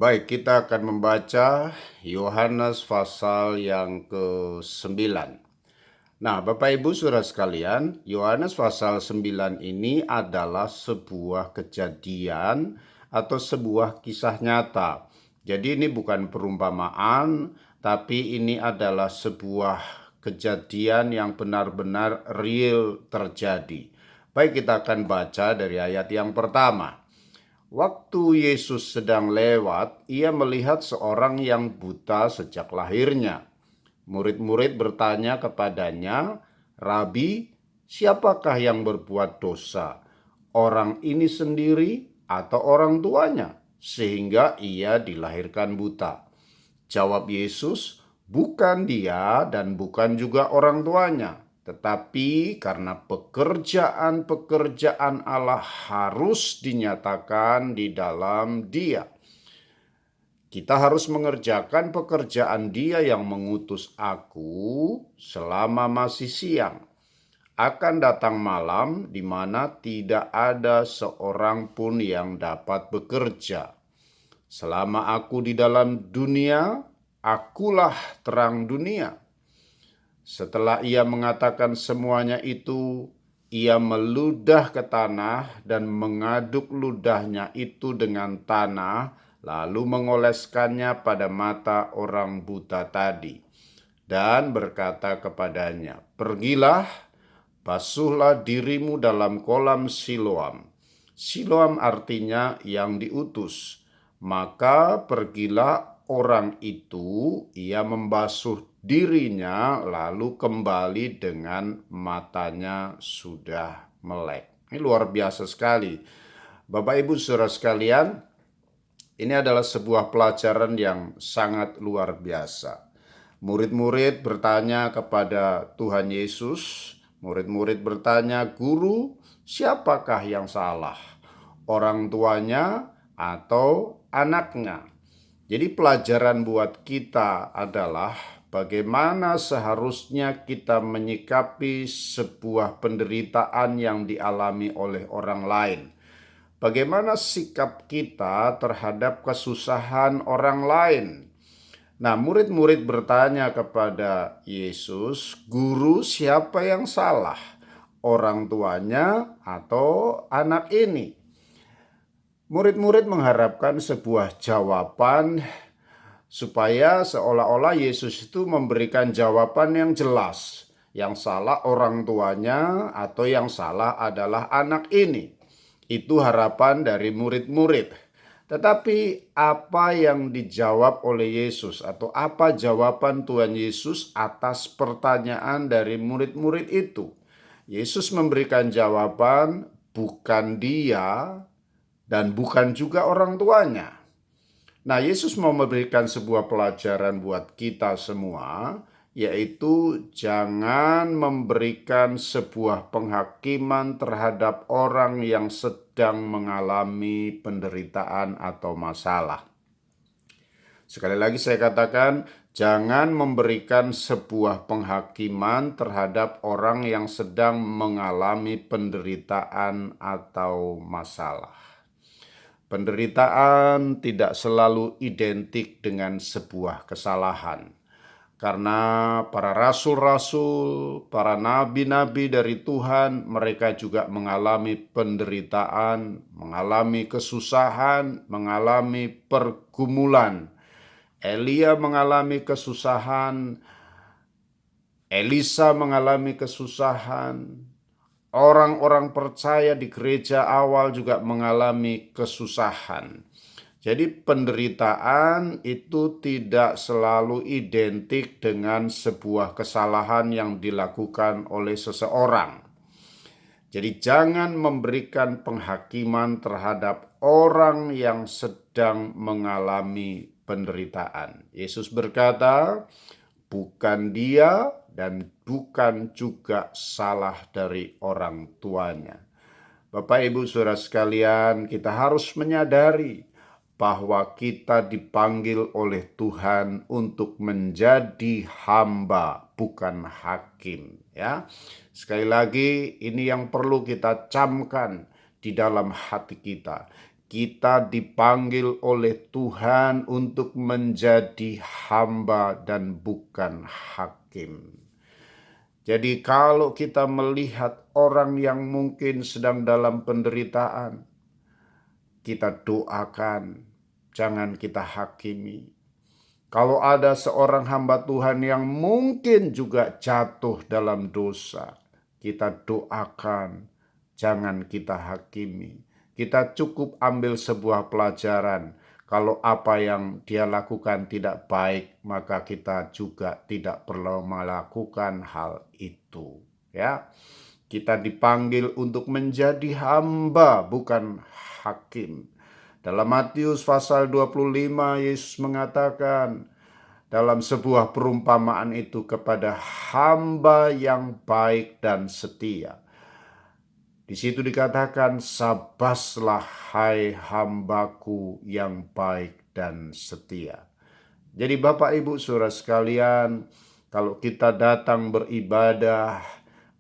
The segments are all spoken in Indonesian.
Baik, kita akan membaca Yohanes pasal yang ke-9. Nah, Bapak Ibu Saudara sekalian, Yohanes pasal 9 ini adalah sebuah kejadian atau sebuah kisah nyata. Jadi ini bukan perumpamaan, tapi ini adalah sebuah kejadian yang benar-benar real terjadi. Baik, kita akan baca dari ayat yang pertama. Waktu Yesus sedang lewat, ia melihat seorang yang buta sejak lahirnya. Murid-murid bertanya kepadanya, "Rabi, siapakah yang berbuat dosa? Orang ini sendiri atau orang tuanya, sehingga ia dilahirkan buta?" Jawab Yesus, "Bukan dia dan bukan juga orang tuanya, tetapi karena pekerjaan-pekerjaan Allah harus dinyatakan di dalam dia. Kita harus mengerjakan pekerjaan Dia yang mengutus aku selama masih siang. Akan datang malam di mana tidak ada seorang pun yang dapat bekerja. Selama aku di dalam dunia, akulah terang dunia." Setelah ia mengatakan semuanya itu, ia meludah ke tanah dan mengaduk ludahnya itu dengan tanah, lalu mengoleskannya pada mata orang buta tadi, dan berkata kepadanya, "Pergilah, basuhlah dirimu dalam kolam Siloam." Siloam artinya yang diutus. Maka pergilah orang itu, ia membasuh dirinya, lalu kembali dengan matanya sudah melek. Ini luar biasa sekali. Bapak Ibu Saudara sekalian, ini adalah sebuah pelajaran yang sangat luar biasa. Murid-murid bertanya kepada Tuhan Yesus. Murid-murid bertanya, "Guru, siapakah yang salah? Orang tuanya atau anaknya?" Jadi pelajaran buat kita adalah bagaimana seharusnya kita menyikapi sebuah penderitaan yang dialami oleh orang lain. Bagaimana sikap kita terhadap kesusahan orang lain. Nah, murid-murid bertanya kepada Yesus, "Guru, siapa yang salah? Orang tuanya atau anak ini?" Murid-murid mengharapkan sebuah jawaban supaya seolah-olah Yesus itu memberikan jawaban yang jelas. Yang salah orang tuanya atau yang salah adalah anak ini. Itu harapan dari murid-murid. Tetapi apa yang dijawab oleh Yesus atau apa jawaban Tuhan Yesus atas pertanyaan dari murid-murid itu? Yesus memberikan jawaban, bukan dia dan bukan juga orang tuanya. Nah, Yesus mau memberikan sebuah pelajaran buat kita semua, yaitu jangan memberikan sebuah penghakiman terhadap orang yang sedang mengalami penderitaan atau masalah. Sekali lagi saya katakan, jangan memberikan sebuah penghakiman terhadap orang yang sedang mengalami penderitaan atau masalah. Penderitaan tidak selalu identik dengan sebuah kesalahan. Karena para rasul-rasul, para nabi-nabi dari Tuhan, mereka juga mengalami penderitaan, mengalami kesusahan, mengalami pergumulan. Elia mengalami kesusahan, Elisa mengalami kesusahan. Orang-orang percaya di gereja awal juga mengalami kesusahan. Jadi penderitaan itu tidak selalu identik dengan sebuah kesalahan yang dilakukan oleh seseorang. Jadi jangan memberikan penghakiman terhadap orang yang sedang mengalami penderitaan. Yesus berkata, bukan dia dan bukan juga salah dari orang tuanya. Bapak Ibu Saudara sekalian, kita harus menyadari bahwa kita dipanggil oleh Tuhan untuk menjadi hamba, bukan hakim, ya. Sekali lagi, ini yang perlu kita camkan di dalam hati kita. kita dipanggil oleh Tuhan untuk menjadi hamba dan bukan hakim. Jadi kalau kita melihat orang yang mungkin sedang dalam penderitaan, kita doakan, jangan kita hakimi. Kalau ada seorang hamba Tuhan yang mungkin juga jatuh dalam dosa, kita doakan, jangan kita hakimi. Kita cukup ambil sebuah pelajaran. Kalau apa yang dia lakukan tidak baik, maka kita juga tidak perlu melakukan hal itu. Ya, kita dipanggil untuk menjadi hamba, bukan hakim. Dalam Matius pasal 25, Yesus mengatakan dalam sebuah perumpamaan itu kepada hamba yang baik dan setia. Di situ dikatakan, sabaslah hai hambaku yang baik dan setia. Jadi Bapak Ibu Saudara sekalian, kalau kita datang beribadah,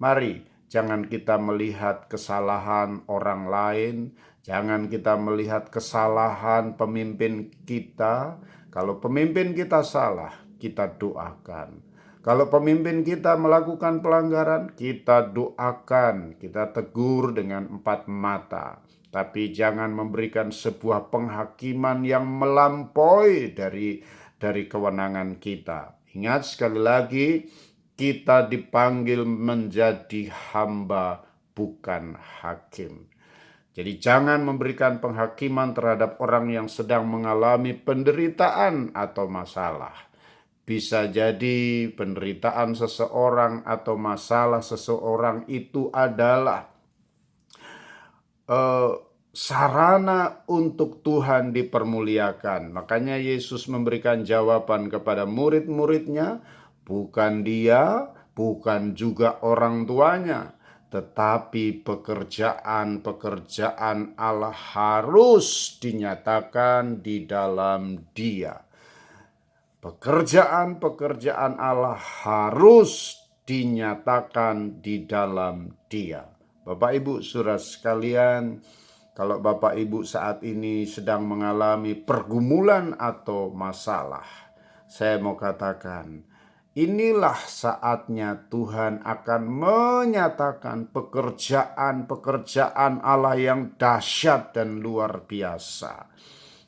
mari jangan kita melihat kesalahan orang lain, jangan kita melihat kesalahan pemimpin kita. Kalau pemimpin kita salah, kita doakan. Kalau pemimpin kita melakukan pelanggaran, kita doakan, kita tegur dengan empat mata. Tapi jangan memberikan sebuah penghakiman yang melampaui dari kewenangan kita. Ingat sekali lagi, kita dipanggil menjadi hamba, bukan hakim. Jadi jangan memberikan penghakiman terhadap orang yang sedang mengalami penderitaan atau masalah. Bisa jadi penderitaan seseorang atau masalah seseorang itu adalah sarana untuk Tuhan dipermuliakan. Makanya Yesus memberikan jawaban kepada murid-muridnya, bukan dia, bukan juga orang tuanya, tetapi pekerjaan-pekerjaan Allah harus dinyatakan di dalam dia. Pekerjaan-pekerjaan Allah harus dinyatakan di dalam dia. Bapak Ibu Saudara sekalian, kalau Bapak Ibu saat ini sedang mengalami pergumulan atau masalah, saya mau katakan, inilah saatnya Tuhan akan menyatakan pekerjaan-pekerjaan Allah yang dahsyat dan luar biasa.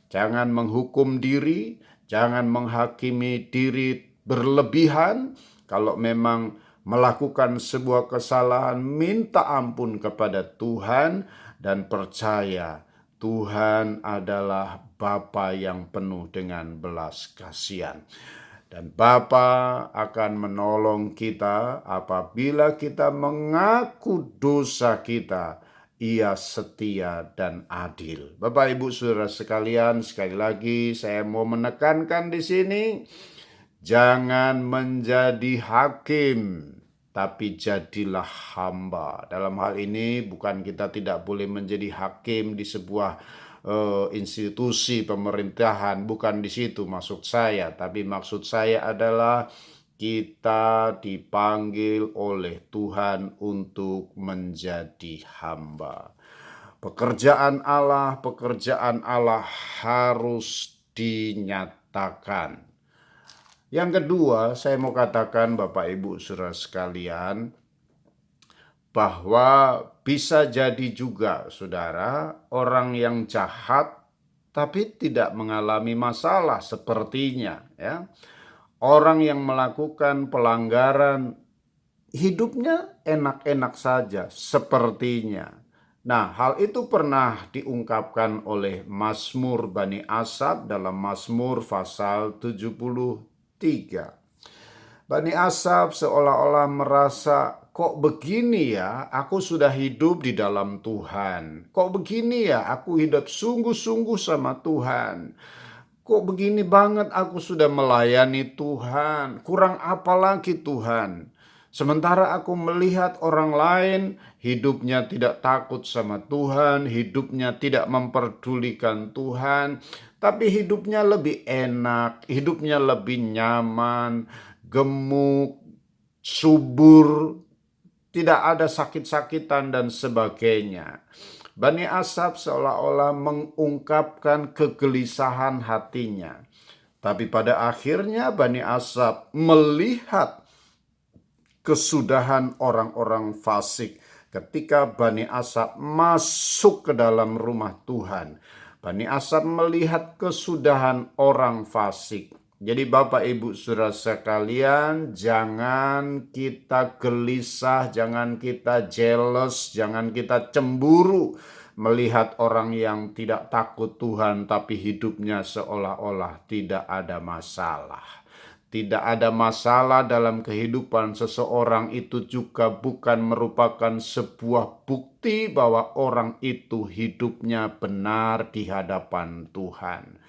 Jangan menghukum diri, jangan menghakimi diri berlebihan. Kalau memang melakukan sebuah kesalahan, minta ampun kepada Tuhan dan percaya Tuhan adalah Bapa yang penuh dengan belas kasihan. Dan Bapa akan menolong kita apabila kita mengaku dosa kita. Ia setia dan adil. Bapak Ibu Saudara sekalian, sekali lagi saya mau menekankan di sini, jangan menjadi hakim, tapi jadilah hamba. Dalam hal ini bukan kita tidak boleh menjadi hakim di sebuah institusi pemerintahan, bukan di situ maksud saya, tapi maksud saya adalah kita dipanggil oleh Tuhan untuk menjadi hamba. Pekerjaan Allah harus dinyatakan. Yang kedua, saya mau katakan Bapak Ibu Saudara sekalian, bahwa bisa jadi juga saudara orang yang jahat tapi tidak mengalami masalah sepertinya, ya. Orang yang melakukan pelanggaran hidupnya enak-enak saja sepertinya. Nah, hal itu pernah diungkapkan oleh Mazmur Bani Asaf dalam Mazmur pasal 73. Bani Asaf seolah-olah merasa, kok begini ya, aku sudah hidup di dalam Tuhan. Kok begini ya, aku hidup sungguh-sungguh sama Tuhan. Kok begini banget aku sudah melayani Tuhan, kurang apa lagi Tuhan? Sementara aku melihat orang lain hidupnya tidak takut sama Tuhan, hidupnya tidak memperdulikan Tuhan, tapi hidupnya lebih enak, hidupnya lebih nyaman, gemuk, subur, tidak ada sakit-sakitan dan sebagainya. Bani Asaf seolah-olah mengungkapkan kegelisahan hatinya. Tapi pada akhirnya Bani Asaf melihat kesudahan orang-orang fasik ketika Bani Asaf masuk ke dalam rumah Tuhan. Bani Asaf melihat kesudahan orang fasik. Jadi Bapak Ibu Saudara sekalian, jangan kita gelisah, jangan kita jealous, jangan kita cemburu melihat orang yang tidak takut Tuhan tapi hidupnya seolah-olah tidak ada masalah. Tidak ada masalah dalam kehidupan seseorang itu juga bukan merupakan sebuah bukti bahwa orang itu hidupnya benar di hadapan Tuhan.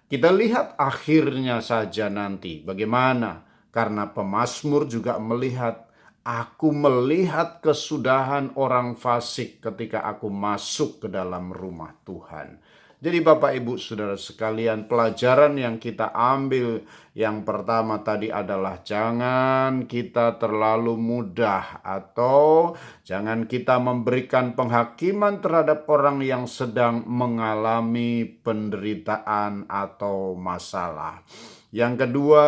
Kita lihat akhirnya saja nanti bagaimana, karena pemazmur juga melihat, aku melihat kesudahan orang fasik ketika aku masuk ke dalam rumah Tuhan. Jadi Bapak Ibu Saudara sekalian, pelajaran yang kita ambil yang pertama tadi adalah jangan kita terlalu mudah atau jangan kita memberikan penghakiman terhadap orang yang sedang mengalami penderitaan atau masalah. Yang kedua,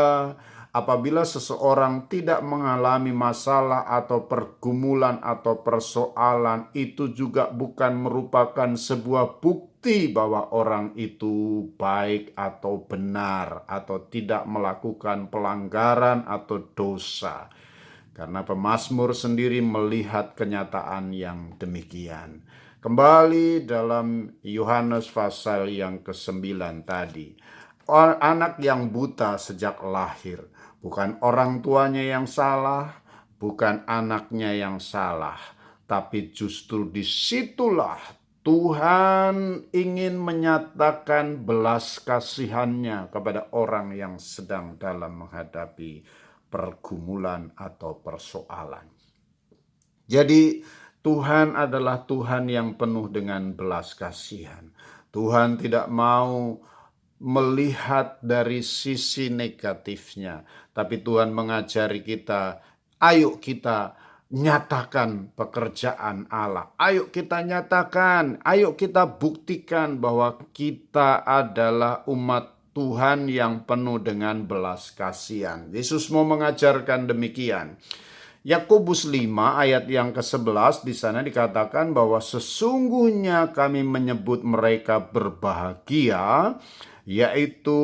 apabila seseorang tidak mengalami masalah atau pergumulan atau persoalan, itu juga bukan merupakan sebuah bukti bahwa orang itu baik atau benar atau tidak melakukan pelanggaran atau dosa. Karena pemazmur sendiri melihat kenyataan yang demikian. Kembali dalam Yohanes pasal yang ke-9 tadi. Anak yang buta sejak lahir. Bukan orang tuanya yang salah, bukan anaknya yang salah. Tapi justru disitulah Tuhan ingin menyatakan belas kasihannya kepada orang yang sedang dalam menghadapi pergumulan atau persoalan. Jadi Tuhan adalah Tuhan yang penuh dengan belas kasihan. Tuhan tidak mau melihat dari sisi negatifnya, tapi Tuhan mengajari kita, ayo kita nyatakan pekerjaan Allah. Ayo kita nyatakan, ayo kita buktikan bahwa kita adalah umat Tuhan yang penuh dengan belas kasihan. Yesus mau mengajarkan demikian. Yakobus 5 ayat yang ke-11 di sana dikatakan bahwa sesungguhnya kami menyebut mereka berbahagia, yaitu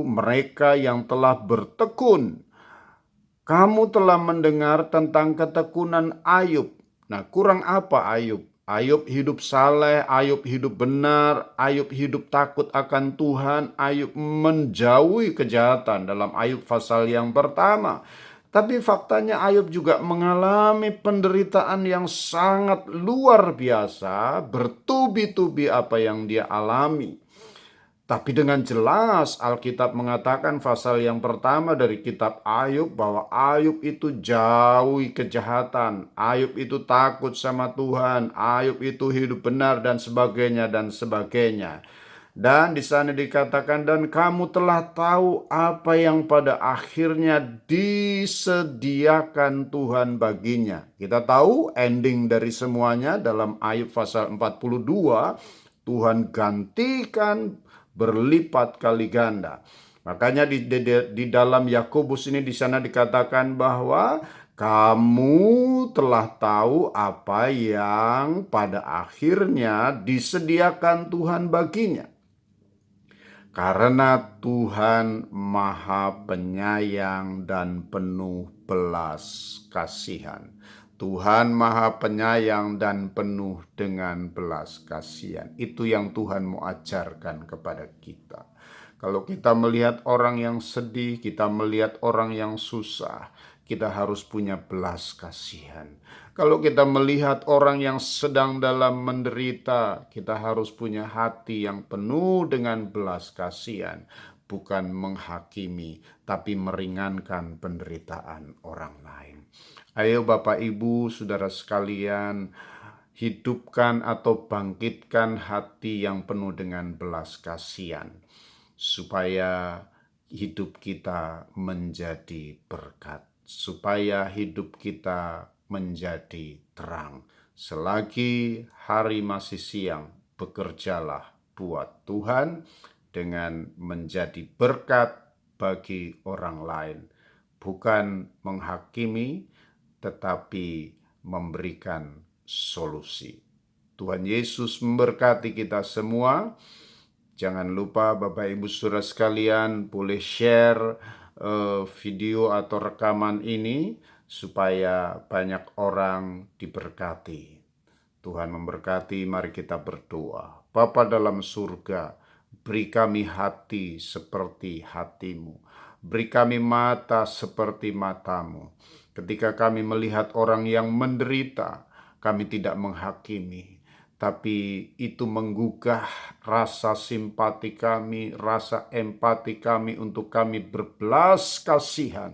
mereka yang telah bertekun. Kamu telah mendengar tentang ketekunan Ayub. Nah, kurang apa Ayub? Ayub hidup saleh, Ayub hidup benar, Ayub hidup takut akan Tuhan, Ayub menjauhi kejahatan dalam Ayub pasal yang pertama. Tapi faktanya Ayub juga mengalami penderitaan yang sangat luar biasa, bertubi-tubi apa yang dia alami. Tapi dengan jelas Alkitab mengatakan pasal yang pertama dari kitab Ayub bahwa Ayub itu jauhi kejahatan, Ayub itu takut sama Tuhan, Ayub itu hidup benar dan sebagainya dan sebagainya. Dan di sana dikatakan dan kamu telah tahu apa yang pada akhirnya disediakan Tuhan baginya. Kita tahu ending dari semuanya dalam Ayub pasal 42, Tuhan gantikan berlipat kali ganda. Makanya di dalam Yakobus ini di sana dikatakan bahwa kamu telah tahu apa yang pada akhirnya disediakan Tuhan baginya. Karena Tuhan Maha Penyayang dan penuh belas kasihan. Tuhan Maha Penyayang dan penuh dengan belas kasihan. Itu yang Tuhan mau ajarkan kepada kita. Kalau kita melihat orang yang sedih, kita melihat orang yang susah, kita harus punya belas kasihan. Kalau kita melihat orang yang sedang dalam menderita, kita harus punya hati yang penuh dengan belas kasihan. Bukan menghakimi, tapi meringankan penderitaan orang lain. Ayo Bapak Ibu, Saudara sekalian, hidupkan atau bangkitkan hati yang penuh dengan belas kasihan, supaya hidup kita menjadi berkat, supaya hidup kita menjadi terang, Selagi hari masih siang, bekerjalah buat Tuhan dengan menjadi berkat bagi orang lain. Bukan menghakimi, tetapi memberikan solusi. Tuhan Yesus memberkati kita semua. Jangan lupa Bapak Ibu Saudara sekalian boleh share video atau rekaman ini supaya banyak orang diberkati. Tuhan memberkati, mari kita berdoa. Bapa dalam surga, beri kami hati seperti hatimu. Beri kami mata seperti matamu. Ketika kami melihat orang yang menderita, kami tidak menghakimi, tapi itu menggugah rasa simpati kami, rasa empati kami untuk kami berbelas kasihan.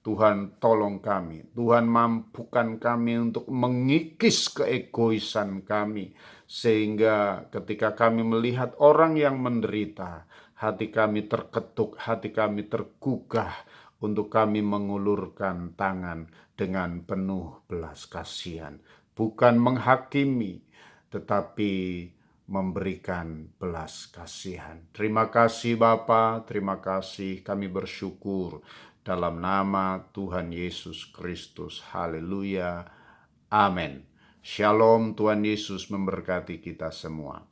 Tuhan tolong kami, Tuhan mampukan kami untuk mengikis keegoisan kami, sehingga ketika kami melihat orang yang menderita, hati kami terketuk, hati kami tergugah untuk kami mengulurkan tangan dengan penuh belas kasihan. Bukan menghakimi, tetapi memberikan belas kasihan. Terima kasih Bapa, terima kasih, kami bersyukur dalam nama Tuhan Yesus Kristus. Haleluya. Amin. Shalom, Tuhan Yesus memberkati kita semua.